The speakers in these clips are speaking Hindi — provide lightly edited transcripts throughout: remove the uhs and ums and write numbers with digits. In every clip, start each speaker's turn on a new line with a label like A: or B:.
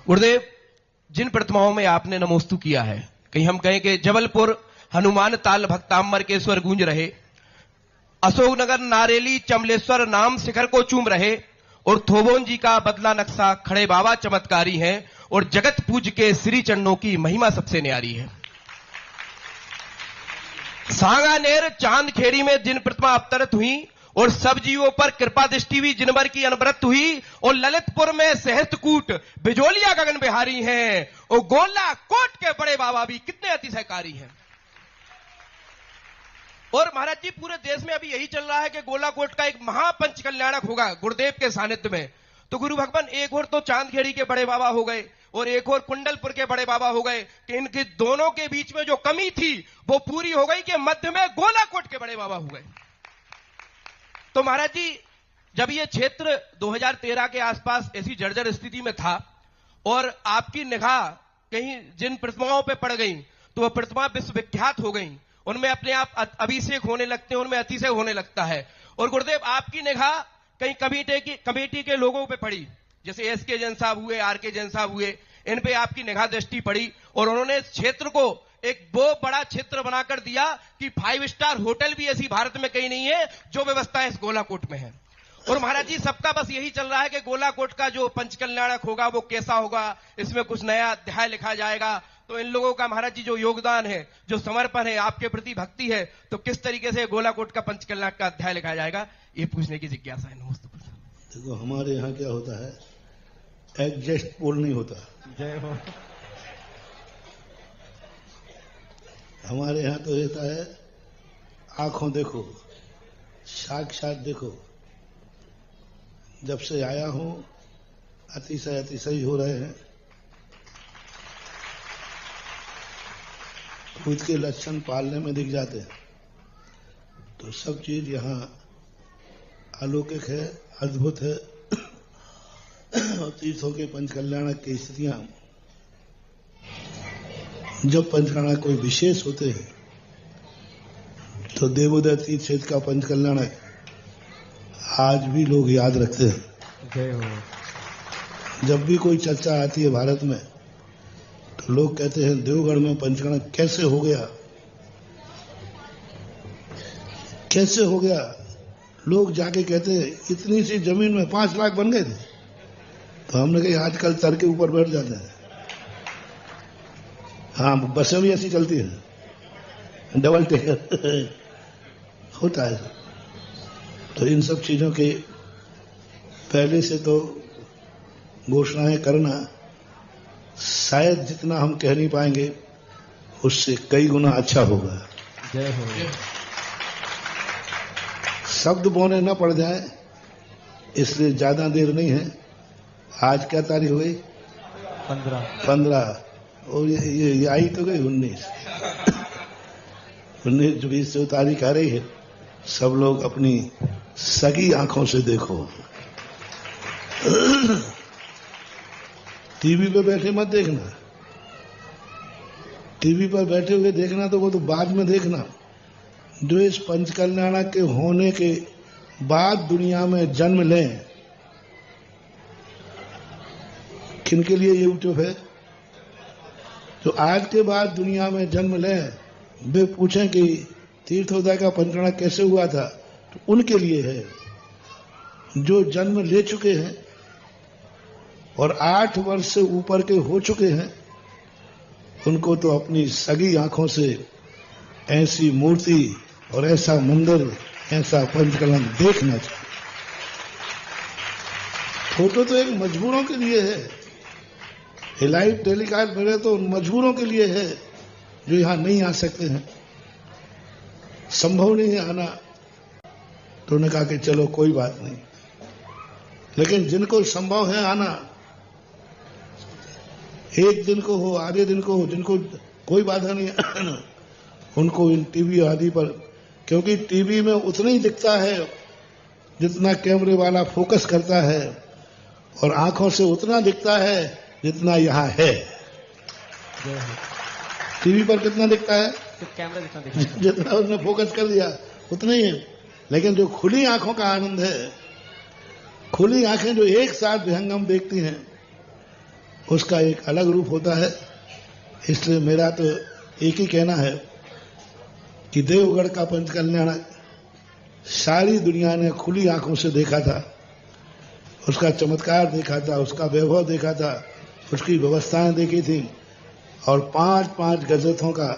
A: गुरुदेव, जिन प्रतिमाओं में आपने नमोस्तु किया है, कहीं हम कहें कि जबलपुर हनुमान ताल भक्तांबर के स्वर गूंज रहे, अशोकनगर नारेली चमलेश्वर नाम शिखर को चूम रहे, और थोबोन जी का बदला नक्शा खड़े बाबा चमत्कारी हैं, और जगत पूज के श्री चरणों की महिमा सबसे न्यारी है। सांगानेर चांदखेड़ी में जिन प्रतिमा अवतरित हुई और सब जीवों पर कृपा दृष्टि हुई जिनवर की अनवरत हुई, और ललितपुर में सहस्त्रकूट बिजोलिया गगन बिहारी हैं, और गोला कोट के बड़े बाबा भी कितने अतिशयकारी हैं। और महाराज जी, पूरे देश में अभी यही चल रहा है कि गोलाकोट का एक महापंच कल्याणक होगा गुरुदेव के सानिध्य में। तो गुरु भगवान एक और तो चांदखेड़ी के बड़े बाबा हो गए और एक और कुंडलपुर के बड़े बाबा हो गए, कि इनके दोनों के बीच में जो कमी थी वो पूरी हो गई कि मध्य में गोलाकोट के बड़े बाबा हो गए। तो महाराज जी, जब ये क्षेत्र 2013 के आसपास ऐसी जर्जर स्थिति में था और आपकी निगाह कहीं जिन प्रतिमाओं पे पड़ गई तो वह प्रतिमा विश्वविख्यात हो गई, उनमें अपने आप अभिषेक होने लगते हैं, उनमें अतिशय होने लगता है। और गुरुदेव, आपकी निगाह कहीं कमेटी के लोगों पे पड़ी, जैसे एसके जैन साहब हुए, आरके जैन साहब हुए, इन पे आपकी निगाह दृष्टि पड़ी और उन्होंने इस क्षेत्र को एक वो बड़ा क्षेत्र बनाकर दिया कि 5 स्टार होटल भी ऐसी भारत में कहीं नहीं है जो व्यवस्था इस गोलाकोट में है। और महाराज जी, सबका बस यही चल रहा है कि गोलाकोट का जो पंचकल्याणक होगा वो कैसा होगा, इसमें कुछ नया अध्याय लिखा जाएगा। तो इन लोगों का महाराज जी जो योगदान है, जो समर्पण है, आपके प्रति भक्ति है, तो किस तरीके से गोलाकोट का पंचकल्याणक का अध्याय लिखा जाएगा, ये पूछने की जिज्ञासा है। नमस्ते।
B: देखो, हमारे यहाँ क्या होता है, एग्जस्ट पोल नहीं होता।
C: जय हो।
B: हमारे यहाँ तो रहता है आंखों देखो, साक्षात देखो। जब से आया हूं अतिशय हो रहे हैं। खुद के लक्षण पालने में दिख जाते हैं। तो सब चीज यहाँ अलौकिक है, अद्भुत है। और तीर्थों के पंचकल्याणक की स्थितियां, जब पंचकल्याणक कोई विशेष होते हैं तो देवोदय तीर्थ क्षेत्र का पंचकल्याणक आज भी लोग याद रखते हैं।
C: जय हो।
B: जब भी कोई चर्चा आती है भारत में तो लोग कहते हैं देवगढ़ में पंचकल्याणक कैसे हो गया, कैसे हो गया। लोग जाके कहते हैं इतनी सी जमीन में 5 लाख बन गए थे। तो हमने कहा आजकल तर के ऊपर बैठ जाते हैं। हाँ, बसें भी ऐसी चलती हैं, डबल टेकर होता है। तो इन सब चीजों के पहले से तो घोषणाएं करना शायद जितना हम कह नहीं पाएंगे उससे कई गुना अच्छा होगा।
C: जय हो।
B: शब्द बोने न पड़ जाए, इसलिए ज्यादा देर नहीं है। आज क्या तारीख हो गई? 15। और ये आई तो गई 19 20 जो तारीख आ रही है, सब लोग अपनी सगी आंखों से देखो। टीवी पे बैठे मत देखना। टीवी पर बैठे हुए देखना तो वो तो बाद में देखना। जो इस पंचकल्याणक के होने के बाद दुनिया में जन्म लें, किनके लिए यूट्यूब है? जो आज के बाद दुनिया में जन्म लें, वे पूछें कि तीर्थोदय का पंचकल्याणक कैसे हुआ था, तो उनके लिए है। जो जन्म ले चुके हैं और 8 वर्ष से ऊपर के हो चुके हैं, उनको तो अपनी सगी आंखों से ऐसी मूर्ति और ऐसा मंदिर, ऐसा पंचकल्याणक देखना चाहिए। फोटो तो एक मजबूरों के लिए है। लाइव टेलीकास्ट मेरे तो मजबूरों के लिए है जो यहां नहीं आ सकते हैं, संभव नहीं है आना। तो उन्होंने कहा कि चलो कोई बात नहीं, लेकिन जिनको संभव है आना, एक दिन को हो, आधे दिन को हो, जिनको कोई बाधा नहीं है, उनको इन टीवी आदि पर, क्योंकि टीवी में उतना ही दिखता है जितना कैमरे वाला फोकस करता है, और आंखों से उतना दिखता है जितना यहाँ है। टीवी पर कितना दिखता है?
C: कैमरा जितना दिखता है,
B: जितना उसने फोकस कर दिया उतना ही है। लेकिन जो खुली आंखों का आनंद है, खुली आंखें जो एक साथ विहंगम देखती हैं, उसका एक अलग रूप होता है। इसलिए मेरा तो एक ही कहना है कि देवगढ़ का पंचकल्याण सारी दुनिया ने खुली आंखों से देखा था, उसका चमत्कार देखा था, उसका वैभव देखा था, उसकी व्यवस्थाएं देखी थी और 5-5 गजरथों का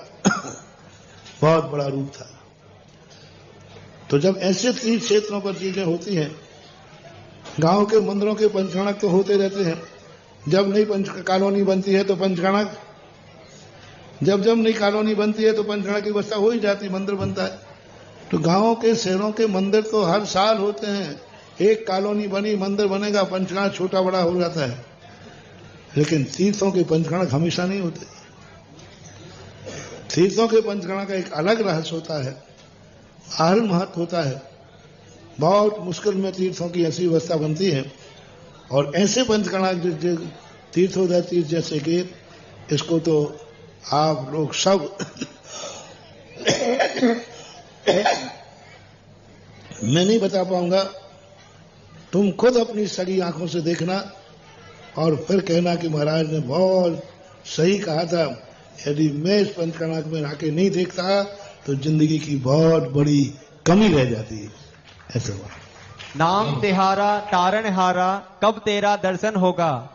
B: बहुत बड़ा रूप था। तो जब ऐसे तीर्थ क्षेत्रों पर चीजें होती हैं, गांव के मंदिरों के पंचगणक तो होते रहते हैं। जब नई कॉलोनी बनती है तो पंचगणक, जब नई कॉलोनी बनती है तो पंचगणक की व्यवस्था हो ही जाती, मंदिर बनता है। तो गांवों के शहरों के मंदिर तो हर साल होते हैं। एक कॉलोनी बनी, मंदिर बनेगा, पंचगणक छोटा बड़ा हो जाता है। लेकिन तीर्थों के पंचगणक हमेशा नहीं होते। तीर्थों के पंचगणक का एक अलग रहस्य होता है, अलग महत्व होता है। बहुत मुश्किल में तीर्थों की ऐसी व्यवस्था बनती है और ऐसे पंचगणक तीर्थोदय तीर्थ जैसे कि इसको तो आप लोग सब मैं नहीं बता पाऊंगा, तुम खुद अपनी सगी आंखों से देखना और फिर कहना कि महाराज ने बहुत सही कहा था। यदि मैं इस पंचकर्णक में आके नहीं देखता तो जिंदगी की बहुत बड़ी कमी रह जाती है। ऐसा हुआ।
C: नाम तिहारा तारणहारा, कब तेरा दर्शन होगा।